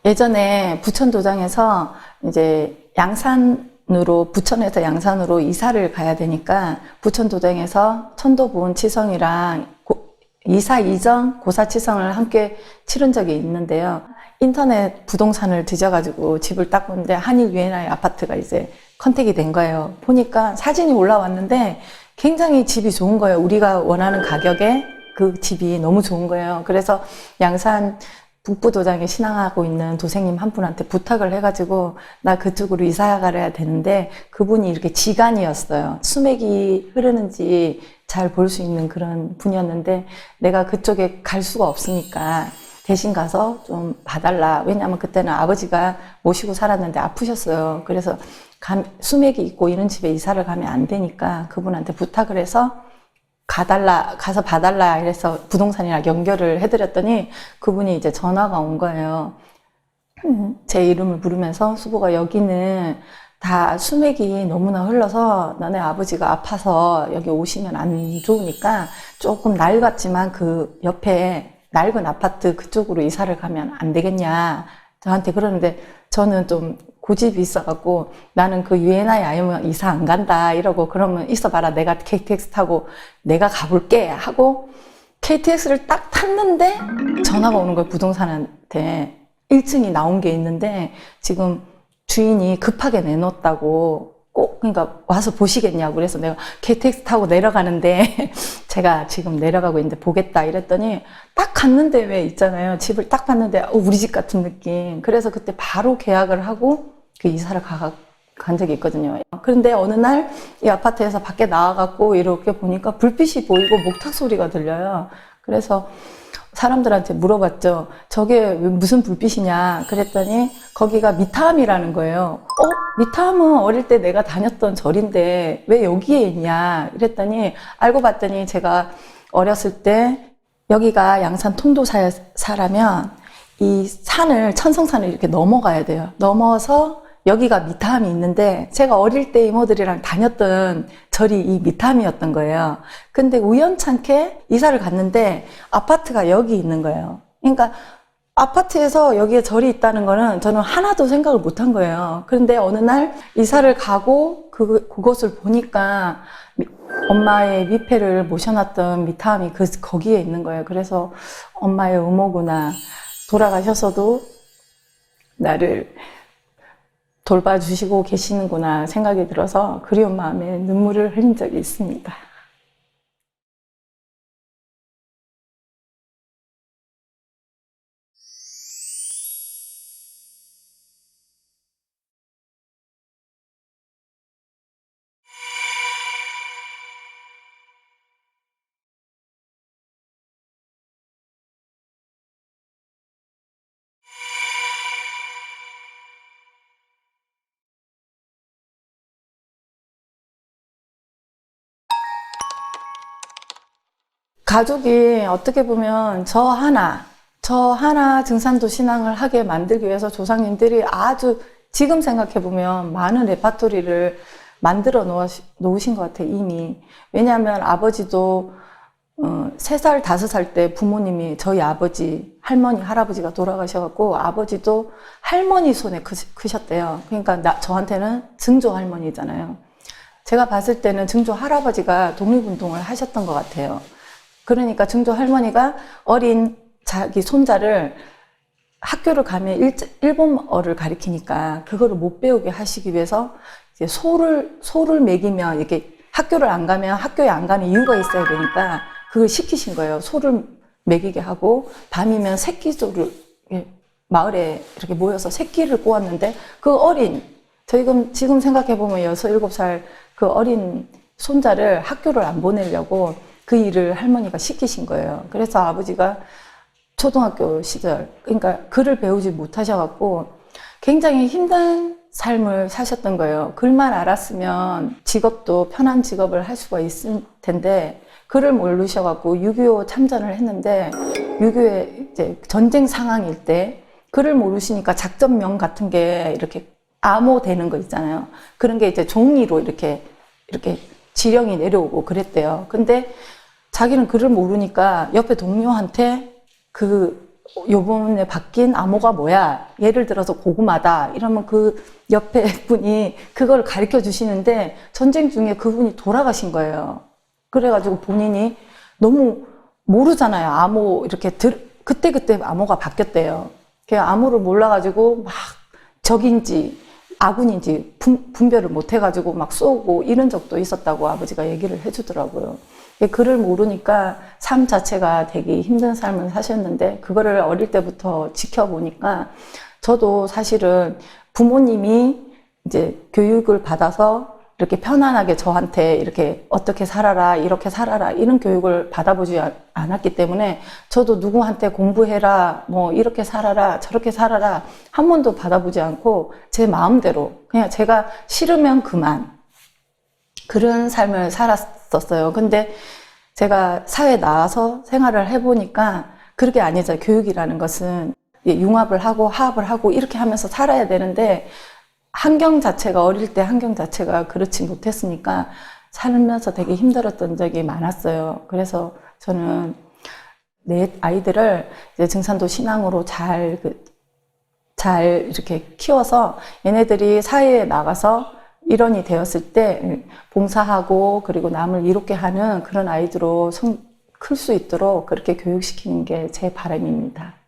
예전에 부천도장에서 이제 부천에서 양산으로 이사를 가야 되니까 부천도장에서 천도보은 치성이랑 이사 이정, 고사 치성을 함께 치른 적이 있는데요. 인터넷 부동산을 뒤져가지고 집을 딱 보는데 한일 유엔아의 아파트가 이제 컨택이 된 거예요. 보니까 사진이 올라왔는데 굉장히 집이 좋은 거예요. 우리가 원하는 가격에 그 집이 너무 좋은 거예요. 그래서 양산 북부도장에 신앙하고 있는 도생님 한 분한테 부탁을 해가지고 나 그쪽으로 이사 가야 되는데 그분이 이렇게 지간이었어요. 수맥이 흐르는지 잘 볼 수 있는 그런 분이었는데 내가 그쪽에 갈 수가 없으니까 대신 가서 좀 봐달라. 왜냐하면 그때는 아버지가 모시고 살았는데 아프셨어요. 그래서 수맥이 있고 이런 집에 이사를 가면 안 되니까 그분한테 부탁을 해서 가서 봐달라 이래서 부동산이랑 연결을 해드렸더니 그분이 이제 전화가 온 거예요. 제 이름을 부르면서 수보가 여기는 다 수맥이 너무나 흘러서 너네 아버지가 아파서 여기 오시면 안 좋으니까 조금 낡았지만 그 옆에 낡은 아파트 그쪽으로 이사를 가면 안 되겠냐 저한테 그러는데 저는 좀 고집이 있어갖고 나는 그 유엔아에 아니면 이사 안 간다 이러고 그러면 있어봐라 내가 KTX 타고 내가 가볼게 하고 KTX를 딱 탔는데 전화가 오는 거예요. 부동산한테 1층이 나온 게 있는데 지금 주인이 급하게 내놓았다고 꼭 그러니까 와서 보시겠냐고 그래서 내가 KTX 타고 내려가는데 제가 지금 내려가고 있는데 보겠다 이랬더니 딱 갔는데 왜 있잖아요. 집을 딱 봤는데 우리 집 같은 느낌. 그래서 그때 바로 계약을 하고 그 이사를 간 적이 있거든요. 그런데 어느 날 이 아파트에서 밖에 나와갖고 이렇게 보니까 불빛이 보이고 목탁 소리가 들려요. 그래서 사람들한테 물어봤죠. 저게 무슨 불빛이냐 그랬더니 거기가 미타암이라는 거예요. 미타암은 어릴 때 내가 다녔던 절인데 왜 여기에 있냐 이랬더니 알고 봤더니 제가 어렸을 때 여기가 양산 통도사라면 이 산을 천성산을 이렇게 넘어가야 돼요. 넘어서 여기가 미타암이 있는데 제가 어릴 때 이모들이랑 다녔던 절이 이 미타암이었던 거예요. 근데 우연찮게 이사를 갔는데 아파트가 여기 있는 거예요. 그러니까 아파트에서 여기에 절이 있다는 거는 저는 하나도 생각을 못 한 거예요. 그런데 어느 날 이사를 가고 그곳을 보니까 엄마의 미패를 모셔놨던 미타암이 거기에 있는 거예요. 그래서 엄마의 의모구나. 돌아가셔서도 나를 돌봐주시고 계시는구나 생각이 들어서 그리운 마음에 눈물을 흘린 적이 있습니다. 가족이 어떻게 보면 저 하나 증산도 신앙을 하게 만들기 위해서 조상님들이 아주 지금 생각해보면 많은 레파토리를 만들어 놓으신 것 같아요, 이미. 왜냐하면 아버지도 3살, 5살 때 부모님이 저희 아버지, 할머니, 할아버지가 돌아가셔갖고 아버지도 할머니 손에 크셨대요. 그러니까 저한테는 증조 할머니잖아요. 제가 봤을 때는 증조 할아버지가 독립운동을 하셨던 것 같아요. 그러니까 증조 할머니가 어린 자기 손자를 학교를 가면 일본어를 가리키니까 그거를 못 배우게 하시기 위해서 이제 소를 먹이면 이렇게 학교를 안 가면 학교에 안 가는 이유가 있어야 되니까 그걸 시키신 거예요. 소를 먹이게 하고 밤이면 새끼소를 마을에 이렇게 모여서 새끼를 꼬았는데 그 어린 지금 생각해보면 6, 7살 그 어린 손자를 학교를 안 보내려고 그 일을 할머니가 시키신 거예요. 그래서 아버지가 초등학교 시절, 그러니까 글을 배우지 못하셔갖고 굉장히 힘든 삶을 사셨던 거예요. 글만 알았으면 직업도 편한 직업을 할 수가 있을 텐데 글을 모르셔갖고 6.25 참전을 했는데 6.25에 이제 전쟁 상황일 때 글을 모르시니까 작전명 같은 게 이렇게 암호되는 거 있잖아요. 그런 게 이제 종이로 이렇게 지령이 내려오고 그랬대요. 근데 자기는 글을 모르니까 옆에 동료한테 그 요번에 바뀐 암호가 뭐야? 예를 들어서 고구마다 이러면 그 옆에 분이 그걸 가르쳐 주시는데 전쟁 중에 그분이 돌아가신 거예요. 그래가지고 본인이 너무 모르잖아요. 암호 이렇게 그때그때 암호가 바뀌었대요. 그 암호를 몰라가지고 막 적인지 아군인지 분별을 못 해가지고 막 쏘고 이런 적도 있었다고 아버지가 얘기를 해주더라고요. 글을 모르니까 삶 자체가 되게 힘든 삶을 사셨는데 그거를 어릴 때부터 지켜보니까 저도 사실은 부모님이 이제 교육을 받아서 이렇게 편안하게 저한테 이렇게 어떻게 살아라, 이렇게 살아라, 이런 교육을 받아보지 않았기 때문에 저도 누구한테 공부해라, 뭐 이렇게 살아라, 저렇게 살아라 한 번도 받아보지 않고 제 마음대로 그냥 제가 싫으면 그만 그런 삶을 살았었어요. 근데 제가 사회에 나와서 생활을 해보니까 그렇게 아니죠. 교육이라는 것은 융합을 하고 화합을 하고 이렇게 하면서 살아야 되는데 환경 자체가 어릴 때 환경 자체가 그렇지 못했으니까 살면서 되게 힘들었던 적이 많았어요. 그래서 저는 내 아이들을 이제 증산도 신앙으로 잘 이렇게 키워서 얘네들이 사회에 나가서 일원이 되었을 때 봉사하고 그리고 남을 이롭게 하는 그런 아이들로 클 수 있도록 그렇게 교육시키는 게 제 바람입니다.